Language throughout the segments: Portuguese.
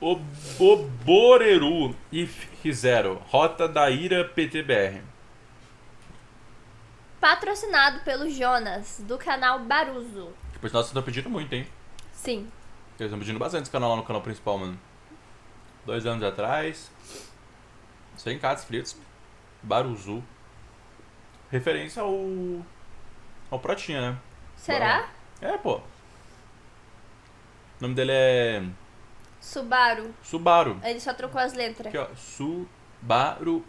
Oboreru e Rizero, Rota da Ira PTBR. Patrocinado pelo Jonas, do canal Baruzo. Que por sinal vocês estão pedindo muito, hein? Sim. Eles estão pedindo bastante esse canal lá no canal principal, mano. 2 anos atrás. 100k inscritos. Baruzu. Referência ao Protinha, né? Será? É, pô. O nome dele é Subaru. Subaru. Ele só trocou as letras. Aqui, ó. Subaru.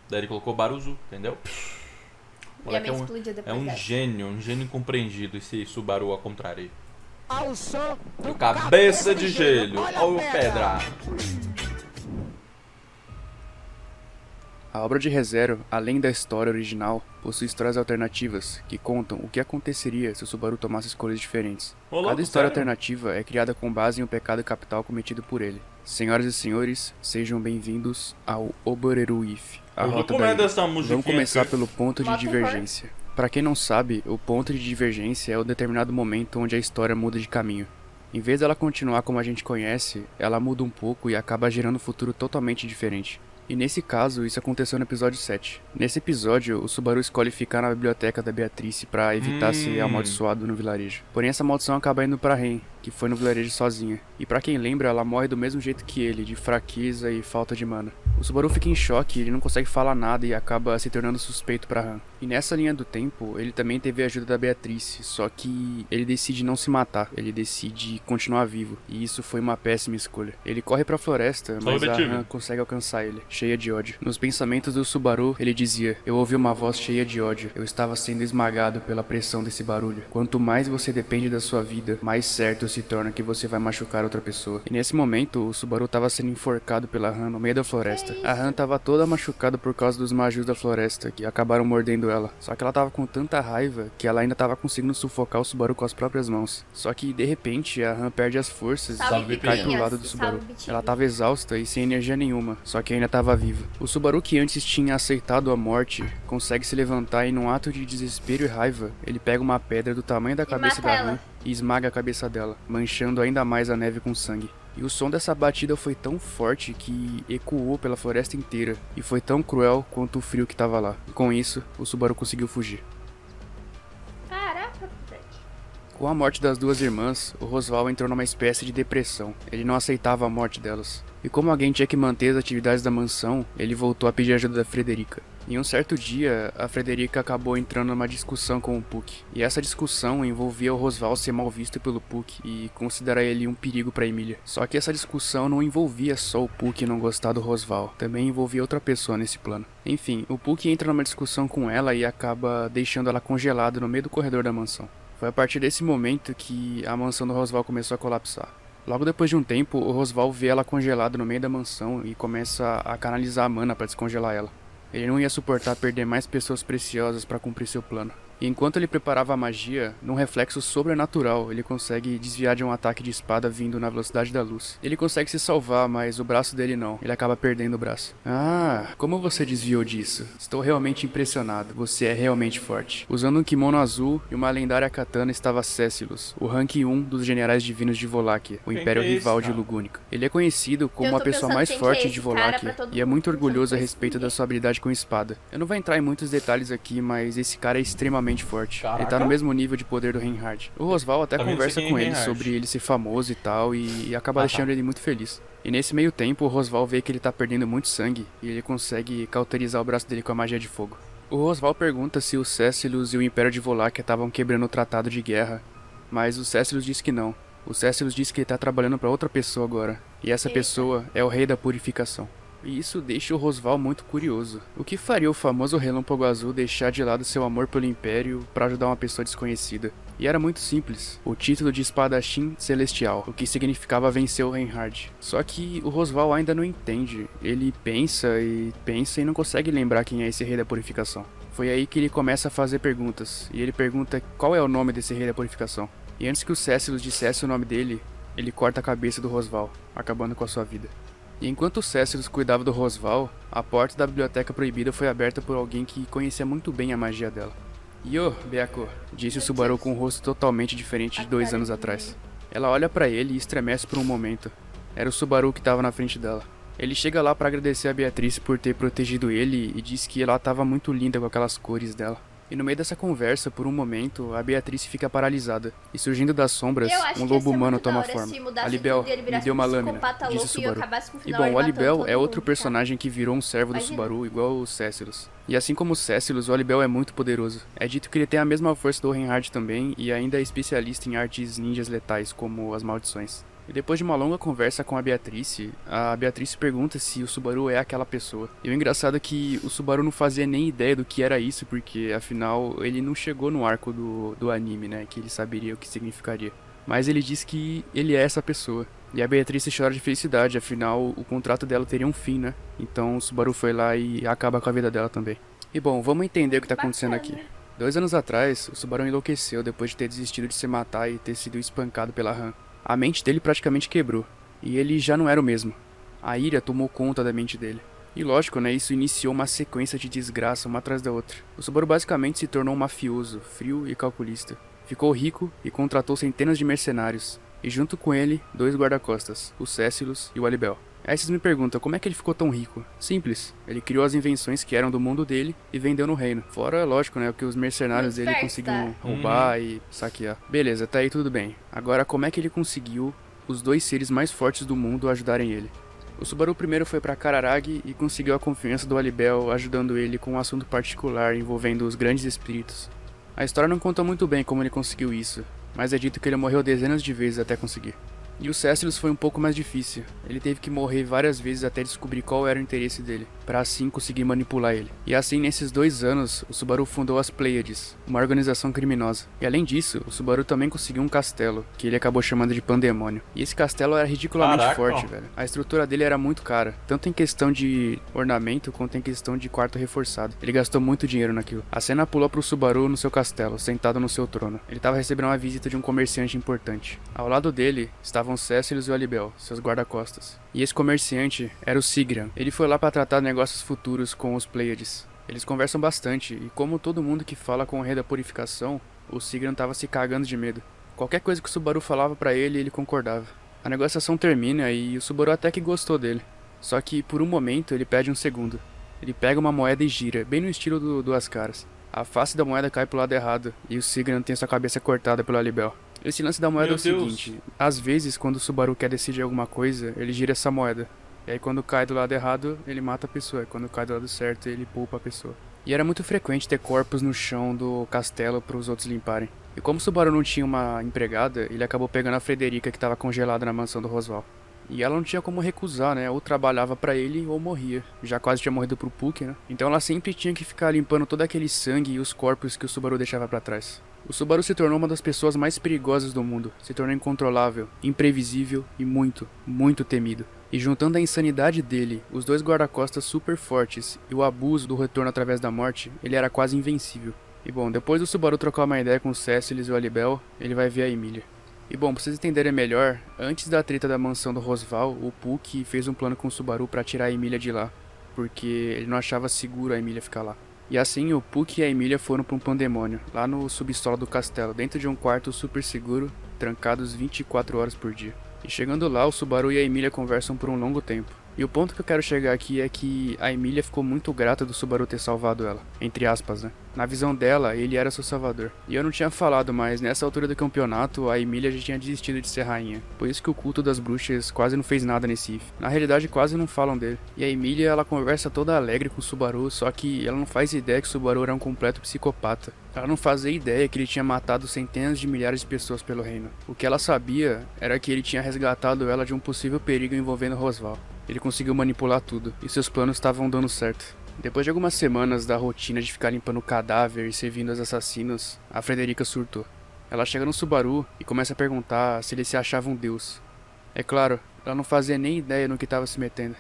Daí ele colocou Baruzu, entendeu? O E a moleque minha explodiu é depois um dessa. gênio, um gênio incompreendido, esse Subaru ao contrário aí. O cabeça de gelo, olha o pedra. A obra de ReZero, além da história original, possui histórias alternativas que contam o que aconteceria se o Subaru tomasse escolhas diferentes. Ô, louco, Cada história sério? alternativa é criada com base em um pecado capital cometido por ele. Senhoras e senhores, sejam bem-vindos ao Oboreru If, a Eu vou rota comer da ilha. dessa musiquinha Vamos começar aqui. pelo ponto de Bota divergência. Para quem não sabe, o ponto de divergência é o determinado momento onde a história muda de caminho. Em vez dela continuar como a gente conhece, ela muda um pouco e acaba gerando um futuro totalmente diferente. E nesse caso, isso aconteceu no episódio 7. Nesse episódio, o Subaru escolhe ficar na biblioteca da Beatrice para evitar ser amaldiçoado no vilarejo. Porém, essa maldição acaba indo pra Ren, que foi no vilarejo sozinha. E pra quem lembra, ela morre do mesmo jeito que ele, de fraqueza e falta de mana. O Subaru fica em choque, ele não consegue falar nada e acaba se tornando suspeito pra Han. E nessa linha do tempo, ele também teve a ajuda da Beatrice, só que ele decide não se matar, ele decide continuar vivo. E isso foi uma péssima escolha. Ele corre pra floresta, mas a Han consegue alcançar ele, cheia de ódio. Nos pensamentos do Subaru, ele dizia: "Eu ouvi uma voz cheia de ódio. Eu estava sendo esmagado pela pressão desse barulho. Quanto mais você depende da sua vida, mais certo se torna que você vai machucar outra pessoa." E nesse momento, o Subaru estava sendo enforcado pela Han no meio da floresta. A Han estava toda machucada por causa dos majus da floresta, que acabaram mordendo ela. Só que ela estava com tanta raiva que ela ainda estava conseguindo sufocar o Subaru com as próprias mãos. Só que, de repente, a Han perde as forças Salve, e cai pro Bitinhas. lado do Subaru. Salve, Bitinhos. Ela estava exausta e sem energia nenhuma, só que ainda estava viva. O Subaru, que antes tinha aceitado a morte, consegue se levantar e, num ato de desespero e raiva, ele pega uma pedra do tamanho da cabeça mata da ela. Han e esmaga a cabeça dela, manchando ainda mais a neve com sangue. E o som dessa batida foi tão forte que ecoou pela floresta inteira e foi tão cruel quanto o frio que estava lá. E com isso, o Subaru conseguiu fugir. Caraca, velho. Com a morte das duas irmãs, o Rosval entrou numa espécie de depressão. Ele não aceitava a morte delas. E como alguém tinha que manter as atividades da mansão, ele voltou a pedir ajuda da Frederica. Em um certo dia, a Frederica acabou entrando numa discussão com o Puck. E essa discussão envolvia o Rosval ser mal visto pelo Puck e considerar ele um perigo para Emília. Só que essa discussão não envolvia só o Puck não gostar do Rosval, também envolvia outra pessoa nesse plano. Enfim, o Puck entra numa discussão com ela e acaba deixando ela congelada no meio do corredor da mansão. Foi a partir desse momento que a mansão do Rosval começou a colapsar. Logo depois de um tempo, o Rosval vê ela congelada no meio da mansão e começa a canalizar a mana para descongelar ela. Ele não ia suportar perder mais pessoas preciosas para cumprir seu plano. E enquanto ele preparava a magia, num reflexo sobrenatural, ele consegue desviar de um ataque de espada vindo na velocidade da luz. Ele consegue se salvar, mas o braço dele não. Ele acaba perdendo o braço. Ah, como você desviou disso? Estou realmente impressionado. Você é realmente forte. Usando um kimono azul e uma lendária katana estava Cécilos, o rank 1 dos generais divinos de Voláquia, o Quem império que é esse, rival de cara? Lugúnica. Ele é conhecido como Eu tô a pessoa pensando mais quem que é forte esse de cara Voláquia pra todo e é mundo muito pensando orgulhoso a que respeito esse da sua habilidade com espada. Eu não vou entrar em muitos detalhes aqui, mas esse cara é extremamente forte. Ele tá Caraca. no mesmo nível de poder do Reinhard. O Rosval até Também não conversa sei quem com é ele Reinhard. sobre ele ser famoso e tal, e acaba Ah, tá. deixando ele muito feliz. E nesse meio tempo, o Rosval vê que ele tá perdendo muito sangue, e ele consegue cauterizar o braço dele com a magia de fogo. O Rosval pergunta se o Cécilos e o Império de Voláquia estavam quebrando o tratado de guerra, mas o Cécilos diz que não. O Cécilos diz que ele tá trabalhando pra outra pessoa agora, e essa Eita. pessoa é o Rei da Purificação. E isso deixa o Rosval muito curioso. O que faria o famoso Relâmpago Azul deixar de lado seu amor pelo Império para ajudar uma pessoa desconhecida? E era muito simples, o título de Espadachim Celestial, o que significava vencer o Reinhard. Só que o Rosval ainda não entende, ele pensa e não consegue lembrar quem é esse Rei da Purificação. Foi aí que ele começa a fazer perguntas, e ele pergunta qual é o nome desse Rei da Purificação. E antes que o Cécilos dissesse o nome dele, ele corta a cabeça do Rosval, acabando com a sua vida. E enquanto Cécilos cuidava do Rosval, a porta da biblioteca proibida foi aberta por alguém que conhecia muito bem a magia dela. Yo, Beako, disse o Subaru com um rosto totalmente diferente de 2 anos atrás. Ela olha pra ele e estremece por um momento. Era o Subaru que tava na frente dela. Ele chega lá pra agradecer a Beatrice por ter protegido ele e diz que ela tava muito linda com aquelas cores dela. E no meio dessa conversa, por um momento, a Beatrice fica paralisada. E surgindo das sombras, Eu acho um que ia lobo ser humano muito da toma hora forma. se mudasse Alibel, tudo e ele me virasse deu uma um lâmina, psicopata disse o louco e Subaru. acabasse com o E final bom, ele o Alibel matando é todo outro mundo, tá? personagem que virou um servo do Imagina. Subaru, igual o Cécilos. E assim como o Cécilos, o Alibel é muito poderoso. É dito que ele tem a mesma força do Reinhardt também, e ainda é especialista em artes ninjas letais, como as maldições. E depois de uma longa conversa com a Beatrice pergunta se o Subaru é aquela pessoa. E o engraçado é que o Subaru não fazia nem ideia do que era isso, porque afinal ele não chegou no arco do anime, né, que ele saberia o que significaria. Mas ele diz que ele é essa pessoa. E a Beatrice chora de felicidade, afinal o contrato dela teria um fim, né? Então o Subaru foi lá e acaba com a vida dela também. E bom, vamos entender o que tá acontecendo aqui. 2 anos atrás, o Subaru enlouqueceu depois de ter desistido de se matar e ter sido espancado pela Han. A mente dele praticamente quebrou, e ele já não era o mesmo. A ira tomou conta da mente dele. E lógico, né, isso iniciou uma sequência de desgraça uma atrás da outra. O Subaru basicamente se tornou um mafioso, frio e calculista. Ficou rico e contratou centenas de mercenários, e junto com ele, 2 guarda-costas, o Cécilos e o Alibel. Aí vocês me perguntam, como é que ele ficou tão rico? Simples, ele criou as invenções que eram do mundo dele e vendeu no reino. Fora, lógico, né, o que os mercenários dele conseguiam roubar e saquear. Beleza, até aí tudo bem. Agora, como é que ele conseguiu os 2 seres mais fortes do mundo ajudarem ele? O Subaru primeiro foi pra Kararagi e conseguiu a confiança do Alibel, ajudando ele com um assunto particular envolvendo os grandes espíritos. A história não conta muito bem como ele conseguiu isso, mas é dito que ele morreu dezenas de vezes até conseguir. E o Cécilos foi um pouco mais difícil. Ele teve que morrer várias vezes até descobrir qual era o interesse dele, para assim conseguir manipular ele. E assim, nesses 2 anos, o Subaru fundou as Pleiades, uma organização criminosa. E além disso, o Subaru também conseguiu um castelo, que ele acabou chamando de Pandemônio. E esse castelo era ridiculamente forte, velho. A estrutura dele era muito cara, tanto em questão de ornamento quanto em questão de quarto reforçado. Ele gastou muito dinheiro naquilo. A cena pulou pro Subaru no seu castelo, sentado no seu trono. Ele estava recebendo uma visita de um comerciante importante. Ao lado dele estavam Cécilos e o Alibel, seus guarda-costas. E esse comerciante era o Sigran. Ele foi lá para tratar negócios futuros com os Pleiades. Eles conversam bastante, e como todo mundo que fala com o rei da purificação, o Sigran tava se cagando de medo. Qualquer coisa que o Subaru falava pra ele, ele concordava. A negociação termina e o Subaru até que gostou dele. Só que por um momento ele pede um segundo. Ele pega uma moeda e gira, bem no estilo do Duas Caras. A face da moeda cai pro lado errado, e o Sigran tem sua cabeça cortada pelo Alibel. Esse lance da moeda é o seguinte, às vezes quando o Subaru quer decidir alguma coisa, ele gira essa moeda. E aí quando cai do lado errado, ele mata a pessoa, e quando cai do lado certo, ele poupa a pessoa. E era muito frequente ter corpos no chão do castelo para os outros limparem. E como o Subaru não tinha uma empregada, ele acabou pegando a Frederica que estava congelada na mansão do Rosval. E ela não tinha como recusar, né? Ou trabalhava pra ele ou morria. Já quase tinha morrido pro Puck, né? Então ela sempre tinha que ficar limpando todo aquele sangue e os corpos que o Subaru deixava pra trás. O Subaru se tornou uma das pessoas mais perigosas do mundo. Se tornou incontrolável, imprevisível e muito, muito temido. E juntando a insanidade dele, os 2 guarda-costas super fortes e o abuso do retorno através da morte, ele era quase invencível. E bom, depois do Subaru trocar uma ideia com o Céciles e o Alibel, ele vai ver a Emília. E bom, pra vocês entenderem melhor, antes da treta da mansão do Rosval, o Puck fez um plano com o Subaru pra tirar a Emília de lá, porque ele não achava seguro a Emília ficar lá. E assim o Puck e a Emília foram pra um pandemônio, lá no subsolo do castelo, dentro de um quarto super seguro, trancados 24 horas por dia. E chegando lá, o Subaru e a Emília conversam por um longo tempo. E o ponto que eu quero chegar aqui é que a Emília ficou muito grata do Subaru ter salvado ela, entre aspas, né? Na visão dela, ele era seu salvador. E eu não tinha falado, mas nessa altura do campeonato, a Emília já tinha desistido de ser rainha. Por isso que o culto das bruxas quase não fez nada nesse if. Na realidade, quase não falam dele. E a Emília, ela conversa toda alegre com o Subaru, só que ela não faz ideia que o Subaru era um completo psicopata. Ela não fazia ideia que ele tinha matado centenas de milhares de pessoas pelo reino. O que ela sabia era que ele tinha resgatado ela de um possível perigo envolvendo Rosval. Ele conseguiu manipular tudo, e seus planos estavam dando certo. Depois de algumas semanas da rotina de ficar limpando o cadáver e servindo aos assassinos, a Frederica surtou. Ela chega no Subaru e começa a perguntar se ele se achava um deus. É claro, ela não fazia nem ideia no que estava se metendo.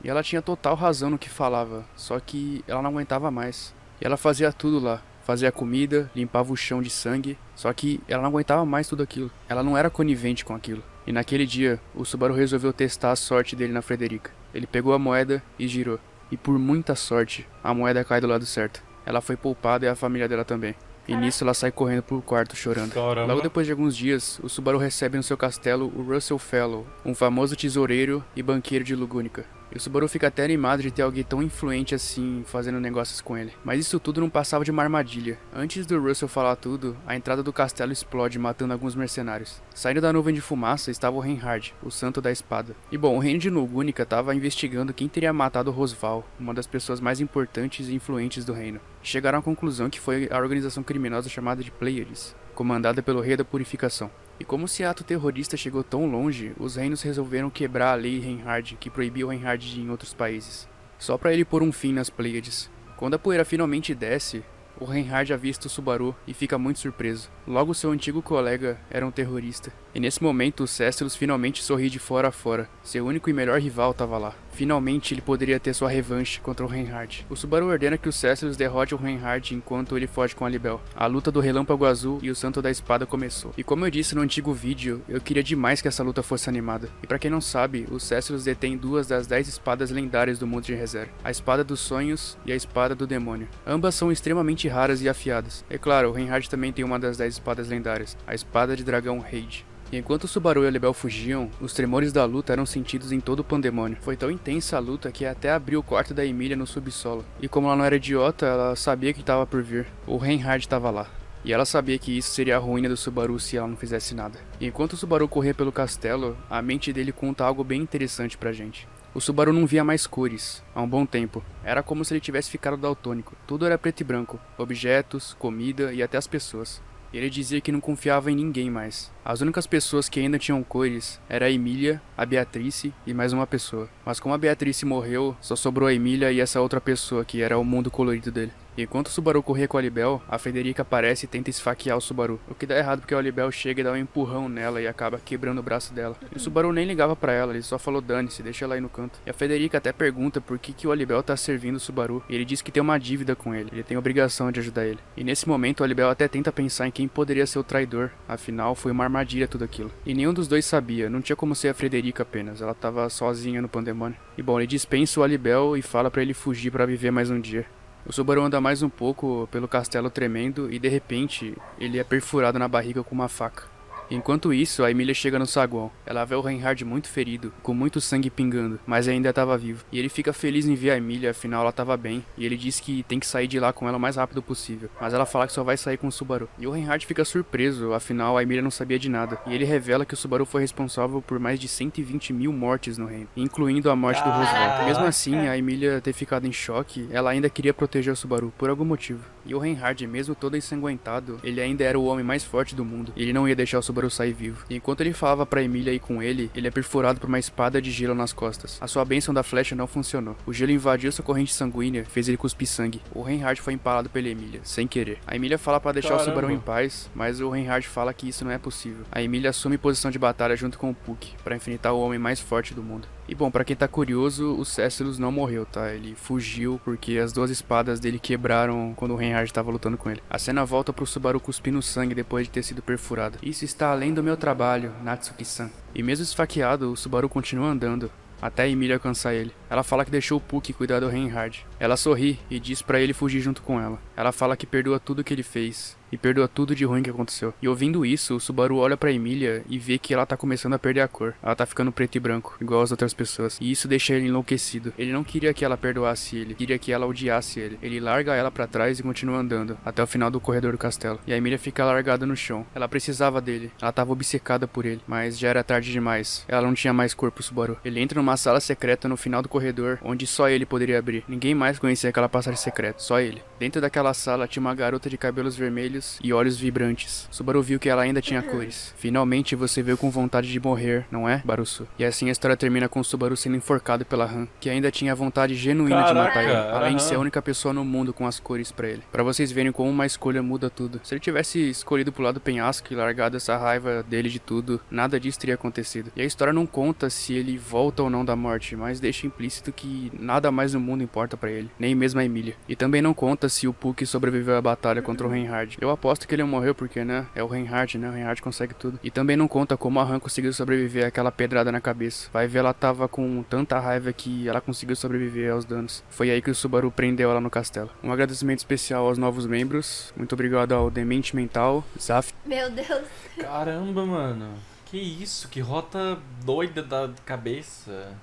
E ela tinha total razão no que falava, só que ela não aguentava mais. E ela fazia tudo lá. Fazia comida, limpava o chão de sangue, só que ela não aguentava mais tudo aquilo. Ela não era conivente com aquilo. E naquele dia, o Subaru resolveu testar a sorte dele na Frederica. Ele pegou a moeda e girou. E por muita sorte, a moeda cai do lado certo. Ela foi poupada e a família dela também. E nisso ela sai correndo pro quarto chorando. Caramba. Logo depois de alguns dias, o Subaru recebe no seu castelo o Russell Fellow, um famoso tesoureiro e banqueiro de Lugúnica. E o Subaru fica até animado de ter alguém tão influente assim fazendo negócios com ele. Mas isso tudo não passava de uma armadilha. Antes do Russell falar tudo, a entrada do castelo explode, matando alguns mercenários. Saindo da nuvem de fumaça estava o Reinhard, o santo da espada. E bom, o reino de Lugúnica estava investigando quem teria matado Rosval, uma das pessoas mais importantes e influentes do reino. Chegaram à conclusão que foi a organização criminosa chamada de Pleiades, comandada pelo Rei da Purificação. E como esse ato terrorista chegou tão longe, os reinos resolveram quebrar a lei Reinhard, que proibia o Reinhard de ir em outros países, só para ele pôr um fim nas Pleiades. Quando a poeira finalmente desce, o Reinhard avista o Subaru e fica muito surpreso. Logo seu antigo colega era um terrorista. E nesse momento o Cécilos finalmente sorri de fora a fora. Seu único e melhor rival estava lá. Finalmente ele poderia ter sua revanche contra o Reinhard. O Subaru ordena que o Cécilos derrote o Reinhard enquanto ele foge com a Libel. A luta do Relâmpago Azul e o Santo da Espada começou. E como eu disse no antigo vídeo, eu queria demais que essa luta fosse animada. E pra quem não sabe, o Cécilos detém 2 das 10 espadas lendárias do mundo de ReZero. A Espada dos Sonhos e a Espada do Demônio. Ambas são extremamente raras e afiadas. É claro, o Reinhard também tem uma das 10 espadas lendárias, a Espada de Dragão Raid. E enquanto o Subaru e a Libel fugiam, os tremores da luta eram sentidos em todo o pandemônio. Foi tão intensa a luta que até abriu o quarto da Emília no subsolo. E como ela não era idiota, ela sabia que estava por vir. O Reinhard estava lá. E ela sabia que isso seria a ruína do Subaru se ela não fizesse nada. E enquanto o Subaru corria pelo castelo, a mente dele conta algo bem interessante pra gente. O Subaru não via mais cores, há um bom tempo. Era como se ele tivesse ficado daltônico. Tudo era preto e branco, objetos, comida e até as pessoas. Ele dizia que não confiava em ninguém mais. As únicas pessoas que ainda tinham cores era a Emília, a Beatrice e mais uma pessoa. Mas como a Beatrice morreu, só sobrou a Emília e essa outra pessoa que era o mundo colorido dele. E enquanto o Subaru corria com a Libel, a Federica aparece e tenta esfaquear o Subaru. O que dá errado porque a Libel chega e dá um empurrão nela e acaba quebrando o braço dela. E o Subaru nem ligava pra ela, ele só falou dane-se, deixa ela aí no canto. E a Federica até pergunta por que o Alibel tá servindo o Subaru. E ele diz que tem uma dívida com ele tem obrigação de ajudar ele. E nesse momento o Alibel até tenta pensar em quem poderia ser o traidor. Afinal, foi uma armadilha tudo aquilo. E nenhum dos dois sabia, não tinha como ser a Frederica apenas, ela tava sozinha no pandemônio. E bom, ele dispensa o Alibel e fala pra ele fugir pra viver mais um dia. O Subaru anda mais um pouco pelo castelo tremendo e de repente ele é perfurado na barriga com uma faca. Enquanto isso, a Emília chega no saguão. Ela vê o Reinhard muito ferido, com muito sangue pingando, mas ainda estava vivo. E ele fica feliz em ver a Emília, afinal ela estava bem, e ele diz que tem que sair de lá com ela o mais rápido possível. Mas ela fala que só vai sair com o Subaru. E o Reinhard fica surpreso, afinal a Emília não sabia de nada. E ele revela que o Subaru foi responsável por mais de 120 mil mortes no reino, incluindo a morte do Rosval. Mesmo assim, a Emília ter ficado em choque, ela ainda queria proteger o Subaru, por algum motivo. E o Reinhard, mesmo todo ensanguentado, ele ainda era o homem mais forte do mundo. E ele não ia deixar o Subaru sair vivo. E enquanto ele falava pra Emília ir com ele é perfurado por uma espada de gelo nas costas. A sua bênção da flecha não funcionou. O gelo invadiu sua corrente sanguínea, fez ele cuspir sangue. O Reinhard foi empalado pela Emília, sem querer. A Emília fala pra deixar o Subaru em paz, mas o Reinhard fala que isso não é possível. A Emília assume posição de batalha junto com o Puck, pra enfrentar o homem mais forte do mundo. E bom, pra quem tá curioso, o Cécilos não morreu, tá? Ele fugiu porque as 2 espadas dele quebraram quando o Reinhard tava lutando com ele. A cena volta pro Subaru cuspindo sangue depois de ter sido perfurado. Isso está além do meu trabalho, Natsuki-san. E mesmo esfaqueado, o Subaru continua andando, até a Emília alcançar ele. Ela fala que deixou o Puck cuidar do Reinhard. Ela sorri e diz pra ele fugir junto com ela. Ela fala que perdoa tudo que ele fez e perdoa tudo de ruim que aconteceu. E ouvindo isso, o Subaru olha pra Emília e vê que ela tá começando a perder a cor. Ela tá ficando preto e branco, igual as outras pessoas. E isso deixa ele enlouquecido. Ele não queria que ela perdoasse ele, queria que ela odiasse ele. Ele larga ela pra trás e continua andando, até o final do corredor do castelo. E a Emília fica largada no chão. Ela precisava dele, ela tava obcecada por ele, mas já era tarde demais. Ela não tinha mais cor pro Subaru. Ele entra numa sala secreta no final do corredor, onde só ele poderia abrir. Ninguém mais conhecia aquela passagem secreta, só ele. Dentro daquela sala tinha uma garota de cabelos vermelhos e olhos vibrantes. Subaru viu que ela ainda tinha cores. Finalmente você veio com vontade de morrer, não é, Barusu? E assim a história termina com o Subaru sendo enforcado pela Han, que ainda tinha vontade genuína de matar ele, além de ser a única pessoa no mundo com as cores pra ele. Pra vocês verem como uma escolha muda tudo. Se ele tivesse escolhido pro lado do penhasco e largado essa raiva dele de tudo, nada disso teria acontecido. E a história não conta se ele volta ou não da morte, mas deixa implícito que nada mais no mundo importa pra ele, nem mesmo a Emília. E também não conta se o Puck que sobreviveu à batalha contra o Reinhard. Eu aposto que ele morreu porque, né, é o Reinhard, né, o Reinhard consegue tudo. E também não conta como a Han conseguiu sobreviver àquela pedrada na cabeça. Vai ver, ela tava com tanta raiva que ela conseguiu sobreviver aos danos. Foi aí que o Subaru prendeu ela no castelo. Um agradecimento especial aos novos membros. Muito obrigado ao Demente Mental, Zaf. Meu Deus. Caramba, mano. Que isso? Que rota doida da cabeça.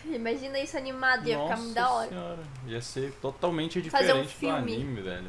Imagina isso animado, ia ficar muito da hora. Senhora. Ia ser totalmente Fazer um diferente do filme. anime, velho.